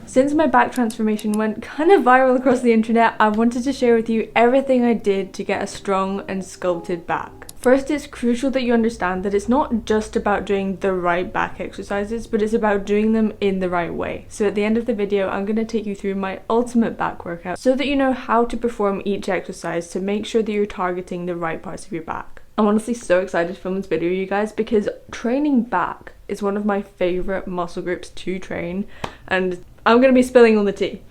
Since my back transformation went kind of viral across the internet, I wanted to share with you everything I did to get a strong and sculpted back. First, it's crucial that you understand that it's not just about doing the right back exercises, but it's about doing them in the right way. So at the end of the video, I'm going to take you through my ultimate back workout so that you know how to perform each exercise to make sure that you're targeting the right parts of your back. I'm honestly so excited to film this video, you guys, because training back is one of my favorite muscle groups to train, and I'm going to be spilling all the tea.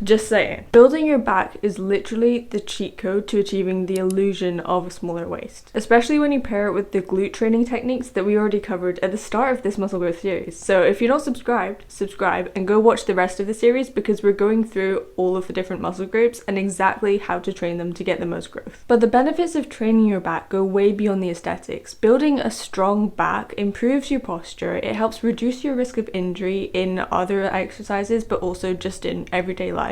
Just saying. Building your back is literally the cheat code to achieving the illusion of a smaller waist, especially when you pair it with the glute training techniques that we already covered at the start of this muscle growth series. So if you're not subscribed, subscribe and go watch the rest of the series, because we're going through all of the different muscle groups and exactly how to train them to get the most growth. But the benefits of training your back go way beyond the aesthetics. Building a strong back improves your posture, it helps reduce your risk of injury in other exercises, but also just in everyday life.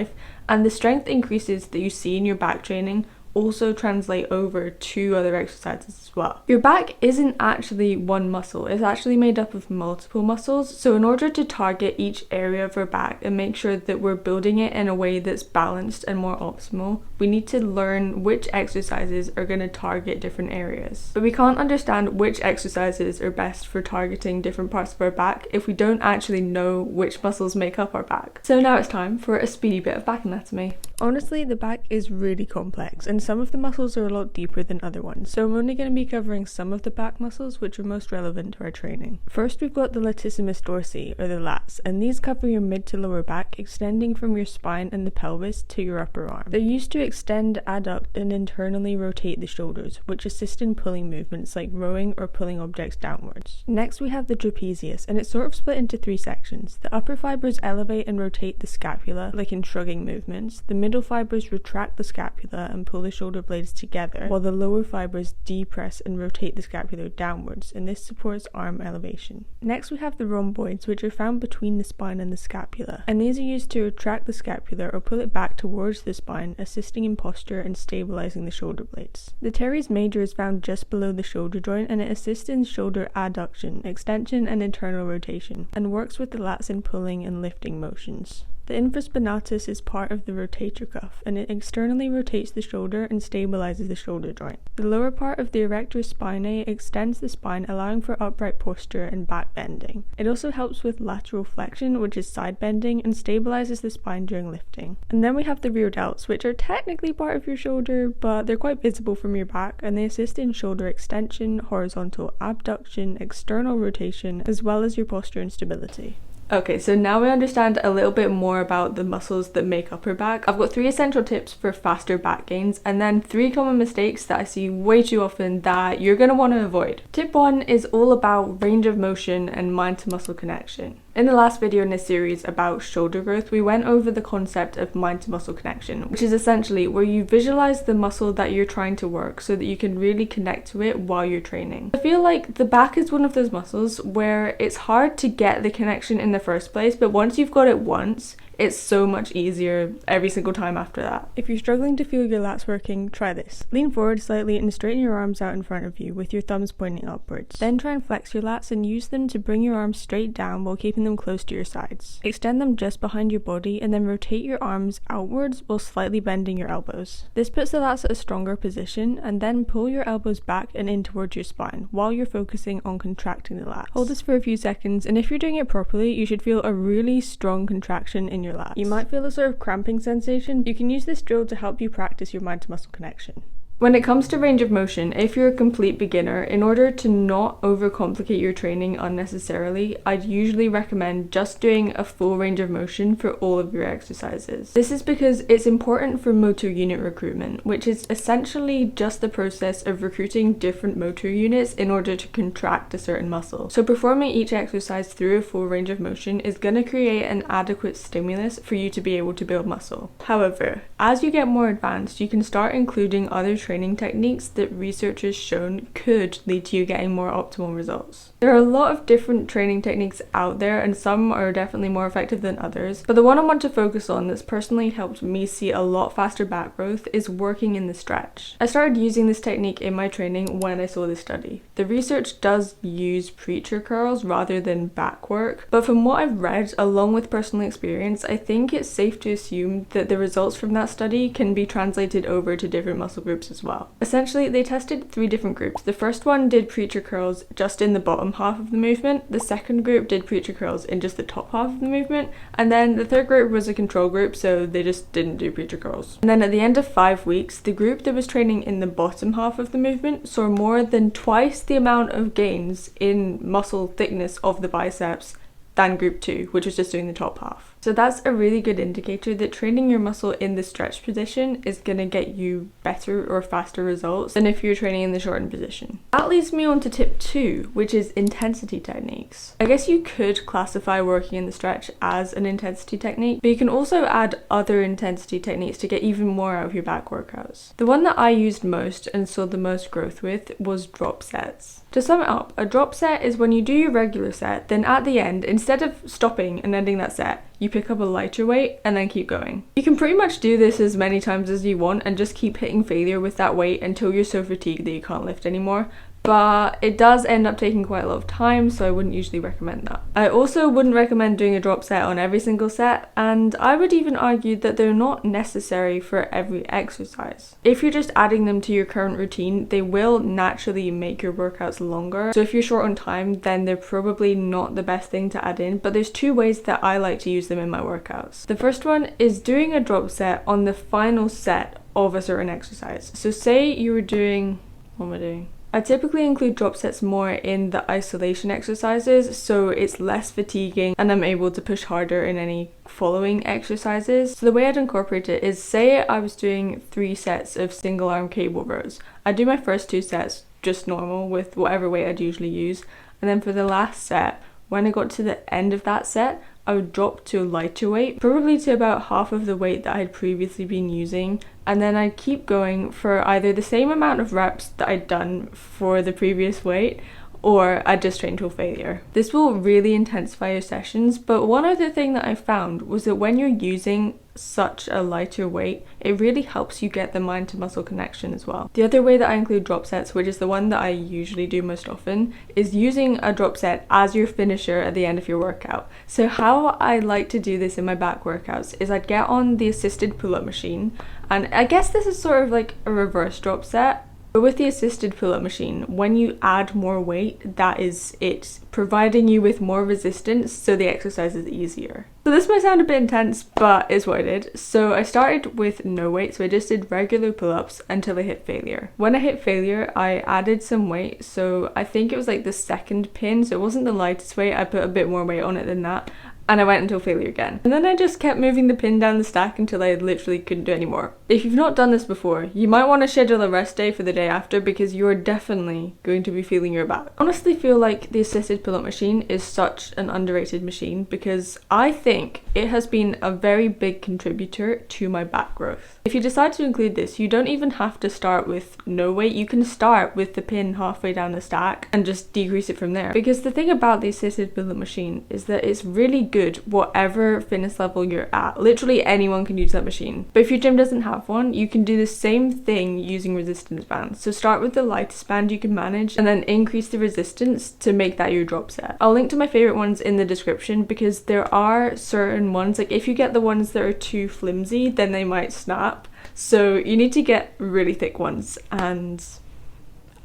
And the strength increases that you see in your back training also translate over to other exercises as well. Your back isn't actually one muscle, it's actually made up of multiple muscles. So in order to target each area of our back and make sure that we're building it in a way that's balanced and more optimal, we need to learn which exercises are going to target different areas. But we can't understand which exercises are best for targeting different parts of our back if we don't actually know which muscles make up our back. So now it's time for a speedy bit of back anatomy. Honestly, the back is really complex, and some of the muscles are a lot deeper than other ones, so I'm only going to be covering some of the back muscles which are most relevant to our training. First, we've got the latissimus dorsi, or the lats, and these cover your mid to lower back, extending from your spine and the pelvis to your upper arm. They're used to extend, adduct, and internally rotate the shoulders, which assist in pulling movements like rowing or pulling objects downwards. Next, we have the trapezius, and it's sort of split into three sections. The upper fibers elevate and rotate the scapula, like in shrugging movements. The middle fibers retract the scapula and pull the shoulder blades together, while the lower fibers depress and rotate the scapula downwards, and this supports arm elevation. Next, we have the rhomboids, which are found between the spine and the scapula, and these are used to retract the scapula or pull it back towards the spine, assisting in posture and stabilizing the shoulder blades. The teres major is found just below the shoulder joint, and it assists in shoulder adduction, extension, and internal rotation, and works with the lats in pulling and lifting motions. The infraspinatus is part of the rotator cuff, and it externally rotates the shoulder and stabilizes the shoulder joint. The lower part of the erector spinae extends the spine, allowing for upright posture and back bending. It also helps with lateral flexion, which is side bending, and stabilizes the spine during lifting. And then we have the rear delts, which are technically part of your shoulder, but they're quite visible from your back, and they assist in shoulder extension, horizontal abduction, external rotation, as well as your posture and stability. Okay, so now we understand a little bit more about the muscles that make up our back. I've got 3 essential tips for faster back gains, and then 3 common mistakes that I see way too often that you're going to want to avoid. Tip 1 is all about range of motion and mind to muscle connection. In the last video in this series about shoulder growth, we went over the concept of mind to muscle connection, which is essentially where you visualize the muscle that you're trying to work so that you can really connect to it while you're training. I feel like the back is one of those muscles where it's hard to get the connection in the first place, but once you've got it once, it's so much easier every single time after that. If you're struggling to feel your lats working, try this. Lean forward slightly and straighten your arms out in front of you with your thumbs pointing upwards. Then try and flex your lats and use them to bring your arms straight down while keeping them close to your sides. Extend them just behind your body and then rotate your arms outwards while slightly bending your elbows. This puts the lats at a stronger position, and then pull your elbows back and in towards your spine while you're focusing on contracting the lats. Hold this for a few seconds, and if you're doing it properly, you should feel a really strong contraction in your lats. You might feel a sort of cramping sensation. You can use this drill to help you practice your mind to muscle connection. When it comes to range of motion, if you're a complete beginner, in order to not overcomplicate your training unnecessarily, I'd usually recommend just doing a full range of motion for all of your exercises. This is because it's important for motor unit recruitment, which is essentially just the process of recruiting different motor units in order to contract a certain muscle. So performing each exercise through a full range of motion is going to create an adequate stimulus for you to be able to build muscle. However, as you get more advanced, you can start including other training techniques that research has shown could lead to you getting more optimal results. There are a lot of different training techniques out there, and some are definitely more effective than others, but the one I want to focus on that's personally helped me see a lot faster back growth is working in the stretch. I started using this technique in my training when I saw this study. The research does use preacher curls rather than back work, but from what I've read along with personal experience, I think it's safe to assume that the results from that study can be translated over to different muscle groups as well. Essentially, they tested 3 different groups. The first one did preacher curls just in the bottom half of the movement, the second group did preacher curls in just the top half of the movement, and then the third group was a control group, so they just didn't do preacher curls. And then at the end of 5 weeks, the group that was training in the bottom half of the movement saw more than twice the amount of gains in muscle thickness of the biceps than group 2, which was just doing the top half. So that's a really good indicator that training your muscle in the stretch position is going to get you better or faster results than if you're training in the shortened position. That leads me on to tip 2, which is intensity techniques. I guess you could classify working in the stretch as an intensity technique, but you can also add other intensity techniques to get even more out of your back workouts. The one that I used most and saw the most growth with was drop sets. To sum it up, a drop set is when you do your regular set, then at the end, instead of stopping and ending that set, you pick up a lighter weight and then keep going. You can pretty much do this as many times as you want and just keep hitting failure with that weight until you're so fatigued that you can't lift anymore. But it does end up taking quite a lot of time, so I wouldn't usually recommend that. I also wouldn't recommend doing a drop set on every single set, and I would even argue that they're not necessary for every exercise. If you're just adding them to your current routine, they will naturally make your workouts longer. So if you're short on time, then they're probably not the best thing to add in, but there's 2 ways that I like to use them in my workouts. The first one is doing a drop set on the final set of a certain exercise. So say you were doing, what am I doing? I typically include drop sets more in the isolation exercises, so it's less fatiguing and I'm able to push harder in any following exercises. So the way I'd incorporate it is, say I was doing 3 sets of single arm cable rows. I'd do my first 2 sets just normal with whatever weight I'd usually use, and then for the last set, when I got to the end of that set, I would drop to a lighter weight, probably to about half of the weight that I'd previously been using, and then I'd keep going for either the same amount of reps that I'd done for the previous weight, or I'd just train to a failure. This will really intensify your sessions, but one other thing that I found was that when you're using such a lighter weight, it really helps you get the mind to muscle connection as well. The other way that I include drop sets, which is the one that I usually do most often, is using a drop set as your finisher at the end of your workout. So how I like to do this in my back workouts is I'd get on the assisted pull-up machine, and I guess this is sort of like a reverse drop set. But with the assisted pull-up machine, when you add more weight, that is it, providing you with more resistance so the exercise is easier. So this might sound a bit intense, but it's what I did. So I started with no weight, so I just did regular pull-ups until I hit failure. When I hit failure, I added some weight, so I think it was like the second pin, so it wasn't the lightest weight, I put a bit more weight on it than that. And I went until failure again. And then I just kept moving the pin down the stack until I literally couldn't do any more. If you've not done this before, you might want to schedule a rest day for the day after, because you're definitely going to be feeling your back. I honestly feel like the assisted pull-up machine is such an underrated machine, because I think it has been a very big contributor to my back growth. If you decide to include this, you don't even have to start with no weight. You can start with the pin halfway down the stack and just decrease it from there. Because the thing about the assisted pull-up machine is that it's really good whatever fitness level you're at. Literally anyone can use that machine. But if your gym doesn't have one, you can do the same thing using resistance bands. So start with the lightest band you can manage and then increase the resistance to make that your drop set. I'll link to my favorite ones in the description, because there are certain ones, like if you get the ones that are too flimsy, then they might snap. So you need to get really thick ones, and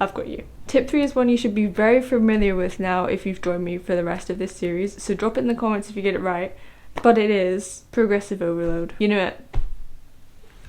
I've got you. Tip 3 is one you should be very familiar with now if you've joined me for the rest of this series, so drop it in the comments if you get it right, but it is progressive overload. You know it.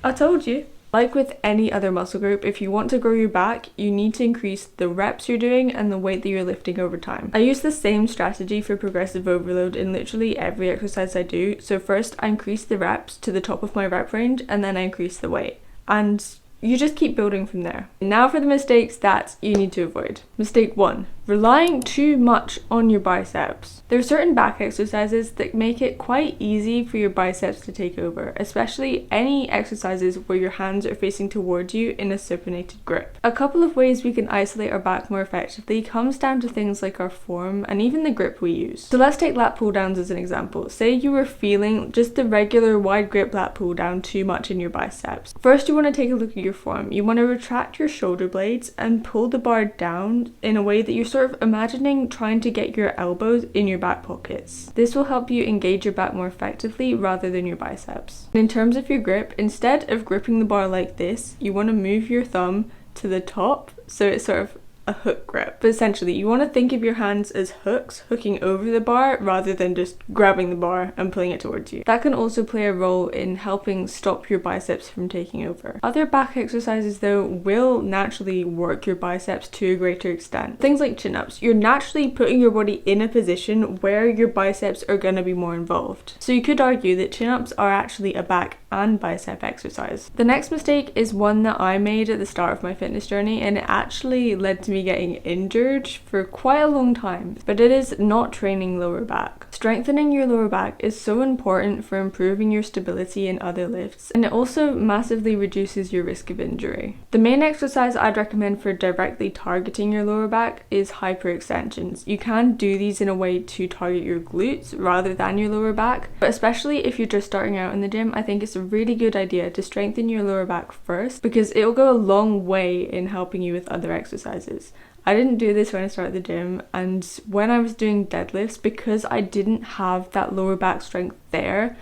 I told you. Like with any other muscle group, if you want to grow your back, you need to increase the reps you're doing and the weight that you're lifting over time. I use the same strategy for progressive overload in literally every exercise I do. So first I increase the reps to the top of my rep range, and then I increase the weight. And you just keep building from there. Now for the mistakes that you need to avoid. Mistake 1, relying too much on your biceps. There are certain back exercises that make it quite easy for your biceps to take over, especially any exercises where your hands are facing towards you in a supinated grip. A couple of ways we can isolate our back more effectively comes down to things like our form and even the grip we use. So let's take lat pull downs as an example. Say you were feeling just the regular wide grip lat pull down too much in your biceps. First, you want to take a look at your form. You want to retract your shoulder blades and pull the bar down in a way that you're sort of imagining trying to get your elbows in your back pockets. This will help you engage your back more effectively rather than your biceps. In terms of your grip, instead of gripping the bar like this, you want to move your thumb to the top so it's sort of a hook grip. But essentially, you want to think of your hands as hooks hooking over the bar rather than just grabbing the bar and pulling it towards you. That can also play a role in helping stop your biceps from taking over. Other back exercises though will naturally work your biceps to a greater extent. Things like chin-ups. You're naturally putting your body in a position where your biceps are going to be more involved. So you could argue that chin-ups are actually a back and bicep exercise. The next mistake is one that I made at the start of my fitness journey, and it actually led to me getting injured for quite a long time, but it is not training lower back. Strengthening your lower back is so important for improving your stability in other lifts, and it also massively reduces your risk of injury. The main exercise I'd recommend for directly targeting your lower back is hyperextensions. You can do these in a way to target your glutes rather than your lower back, but especially if you're just starting out in the gym, I think it's a really good idea to strengthen your lower back first because it'll go a long way in helping you with other exercises. I didn't do this when I started the gym, and when I was doing deadlifts, because I didn't have that lower back strength there,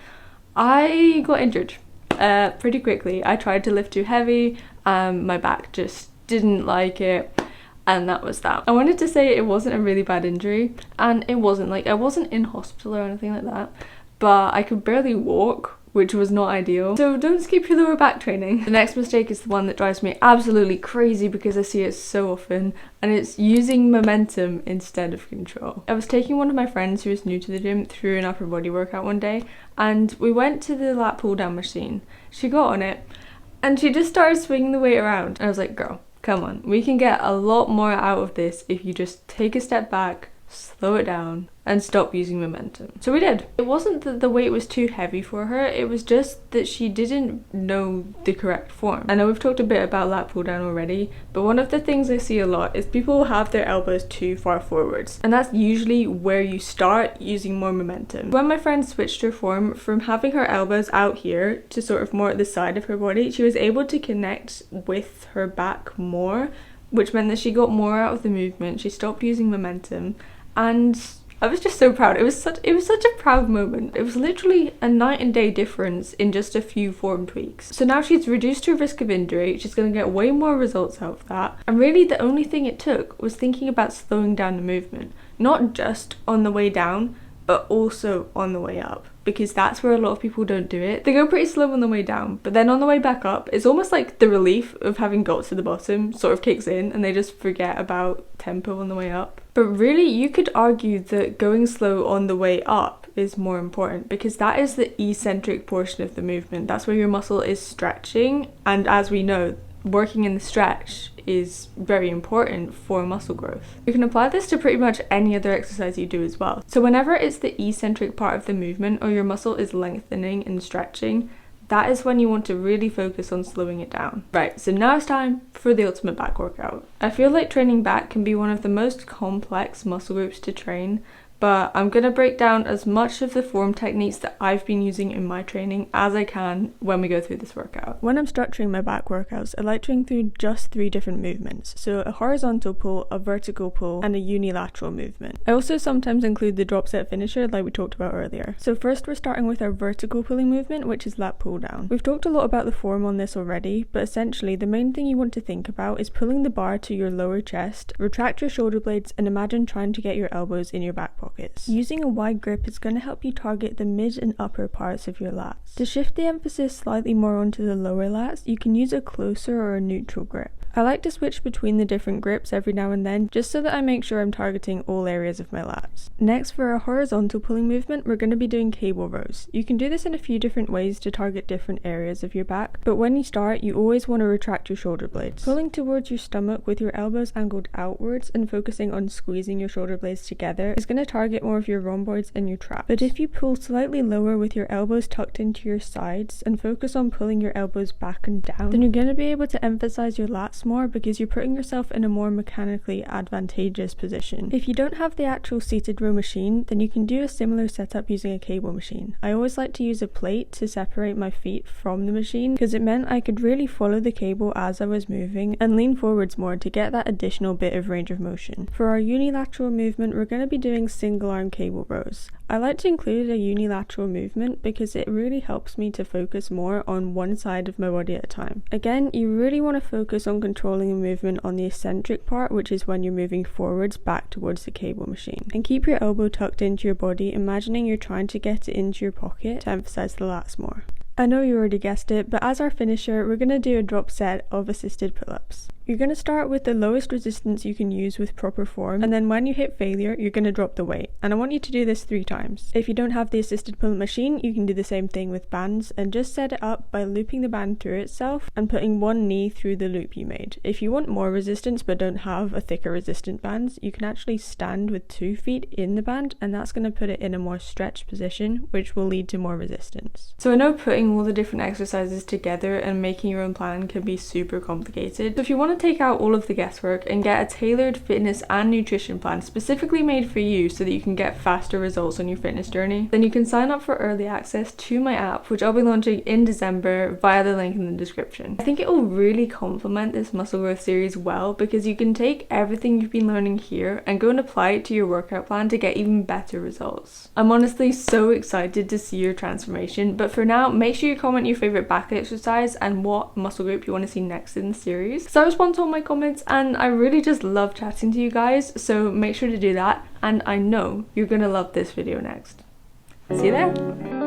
I got injured pretty quickly. I tried to lift too heavy, my back just didn't like it, and that was that. I wanted to say it wasn't a really bad injury, and it wasn't. Like, I wasn't in hospital or anything like that, but I could barely walk, which was not ideal. So don't skip your lower back training. The next mistake is the one that drives me absolutely crazy because I see it so often, and it's using momentum instead of control. I was taking one of my friends who was new to the gym through an upper body workout one day, and we went to the lat pull down machine. She got on it and she just started swinging the weight around. I was like, girl, come on, we can get a lot more out of this if you just take a step back, slow it down, and stop using momentum. So we did. It wasn't that the weight was too heavy for her, it was just that she didn't know the correct form. I know we've talked a bit about lat pull down already, but one of the things I see a lot is people have their elbows too far forwards, and that's usually where you start using more momentum. When my friend switched her form from having her elbows out here to sort of more at the side of her body, she was able to connect with her back more, which meant that she got more out of the movement. She stopped using momentum, and I was just so proud. It was such a proud moment. It was literally a night and day difference in just a few form tweaks. So now she's reduced her risk of injury. She's going to get way more results out of that. And really the only thing it took was thinking about slowing down the movement, not just on the way down, but also on the way up, because that's where a lot of people don't do it. They go pretty slow on the way down, but then on the way back up, it's almost like the relief of having got to the bottom sort of kicks in and they just forget about tempo on the way up. But really, you could argue that going slow on the way up is more important because that is the eccentric portion of the movement. That's where your muscle is stretching, and as we know, working in the stretch is very important for muscle growth. You can apply this to pretty much any other exercise you do as well. So whenever it's the eccentric part of the movement or your muscle is lengthening and stretching, that is when you want to really focus on slowing it down. Right, so now it's time for the ultimate back workout. I feel like training back can be one of the most complex muscle groups to train, but I'm going to break down as much of the form techniques that I've been using in my training as I can when we go through this workout. When I'm structuring my back workouts, I like to include just 3 different movements. So a horizontal pull, a vertical pull, and a unilateral movement. I also sometimes include the drop set finisher like we talked about earlier. So first we're starting with our vertical pulling movement, which is lat pull down. We've talked a lot about the form on this already, but essentially the main thing you want to think about is pulling the bar to your lower chest, retract your shoulder blades, and imagine trying to get your elbows in your back pocket. Using a wide grip is going to help you target the mid and upper parts of your lats. To shift the emphasis slightly more onto the lower lats, you can use a closer or a neutral grip. I like to switch between the different grips every now and then, just so that I make sure I'm targeting all areas of my lats. Next, for our horizontal pulling movement, we're going to be doing cable rows. You can do this in a few different ways to target different areas of your back, but when you start, you always want to retract your shoulder blades. Pulling towards your stomach with your elbows angled outwards and focusing on squeezing your shoulder blades together is going to target more of your rhomboids and your traps. But if you pull slightly lower with your elbows tucked into your sides and focus on pulling your elbows back and down, then you're going to be able to emphasize your lats more because you're putting yourself in a more mechanically advantageous position. If you don't have the actual seated row machine, then you can do a similar setup using a cable machine. I always like to use a plate to separate my feet from the machine because it meant I could really follow the cable as I was moving and lean forwards more to get that additional bit of range of motion. For our unilateral movement, we're going to be doing single arm cable rows. I like to include a unilateral movement because it really helps me to focus more on one side of my body at a time. Again, you really want to focus on controlling the movement on the eccentric part, which is when you're moving forwards back towards the cable machine. And keep your elbow tucked into your body, imagining you're trying to get it into your pocket to emphasize the lats more. I know you already guessed it, but as our finisher, we're going to do a drop set of assisted pull-ups. You're going to start with the lowest resistance you can use with proper form, and then when you hit failure, you're going to drop the weight. And I want you to do this 3 times. If you don't have the assisted pull-up machine, you can do the same thing with bands, and just set it up by looping the band through itself and putting one knee through the loop you made. If you want more resistance but don't have a thicker resistant bands, you can actually stand with 2 feet in the band, and that's going to put it in a more stretched position, which will lead to more resistance. So I know putting all the different exercises together and making your own plan can be super complicated. So if you want to take out all of the guesswork and get a tailored fitness and nutrition plan specifically made for you so that you can get faster results on your fitness journey, then you can sign up for early access to my app, which I'll be launching in December via the link in the description. I think it will really complement this muscle growth series well because you can take everything you've been learning here and go and apply it to your workout plan to get even better results. I'm honestly so excited to see your transformation, but for now, make sure you comment your favorite back exercise and what muscle group you want to see next in the series. So I respond to all my comments and I really just love chatting to you guys, so make sure to do that, and I know you're gonna love this video next. See you there!